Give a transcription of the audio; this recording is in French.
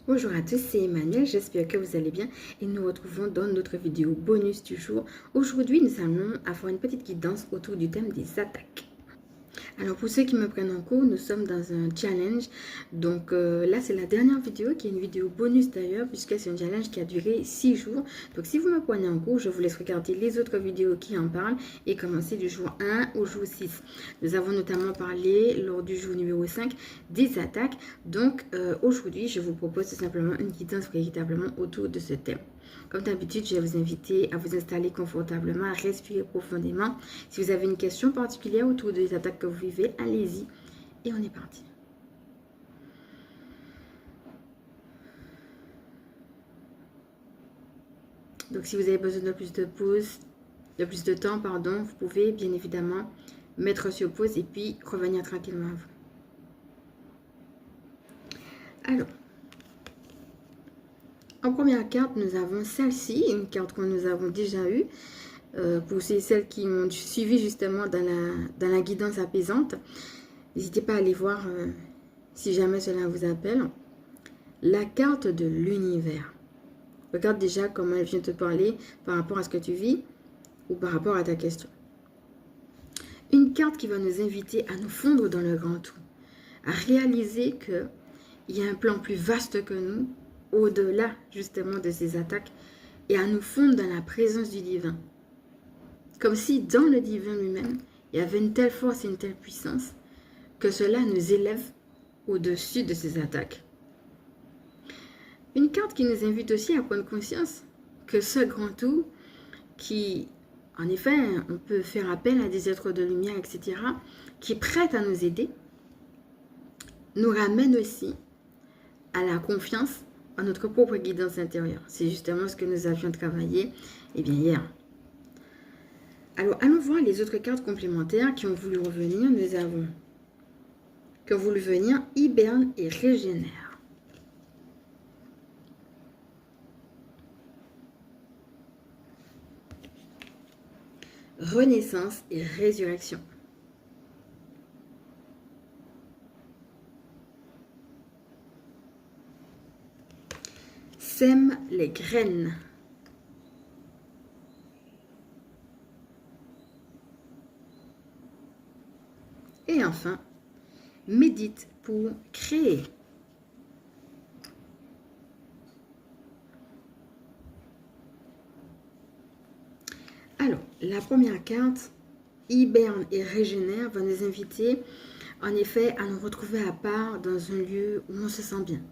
Bonjour à tous, c'est Emmanuel, j'espère que vous allez bien et nous retrouvons dans notre vidéo bonus du jour. Aujourd'hui, nous allons avoir une petite guidance autour du thème des attaques. Alors pour ceux qui me prennent en cours, nous sommes dans un challenge. Donc là, c'est la dernière vidéo qui est une vidéo bonus d'ailleurs puisque c'est un challenge qui a duré 6 jours. Donc si vous me prenez en cours, je vous laisse regarder les autres vidéos qui en parlent et commencer du jour 1 au jour 6. Nous avons notamment parlé lors du jour numéro 5 des attaques. Donc aujourd'hui, je vous propose tout simplement une guidance véritablement autour de ce thème. Comme d'habitude, je vais vous inviter à vous installer confortablement, à respirer profondément. Si vous avez une question particulière autour des attaques que vous vivez, allez-y et on est parti. Donc si vous avez besoin de plus de pause, de plus de temps, pardon, vous pouvez bien évidemment mettre sur pause et puis revenir tranquillement à vous. Alors, en première carte, nous avons celle-ci, une carte que nous avons déjà eue. Pour celles qui m'ont suivi justement dans la guidance apaisante, n'hésitez pas à aller voir si jamais cela vous appelle. La carte de l'univers. Regarde déjà comment elle vient te parler par rapport à ce que tu vis ou par rapport à ta question. Une carte qui va nous inviter à nous fondre dans le grand tout, à réaliser qu'il y a un plan plus vaste que nous, au-delà justement de ces attaques, et à nous fondre dans la présence du divin. Comme si dans le divin lui-même, il y avait une telle force et une telle puissance que cela nous élève au-dessus de ces attaques. Une carte qui nous invite aussi à prendre conscience que ce grand tout, qui, en effet, on peut faire appel à des êtres de lumière, etc., qui prêtent à nous aider, nous ramène aussi à la confiance en notre propre guidance intérieure. C'est justement ce que nous avions travaillé hier. Alors, allons voir les autres cartes complémentaires qui ont voulu revenir. Nous avons qui ont voulu venir, hiberne et régénère. Renaissance et résurrection. Sème les graines. Et enfin, médite pour créer. Alors, la première carte, hiberne et régénère, va nous inviter en effet à nous retrouver à part dans un lieu où on se sent bien.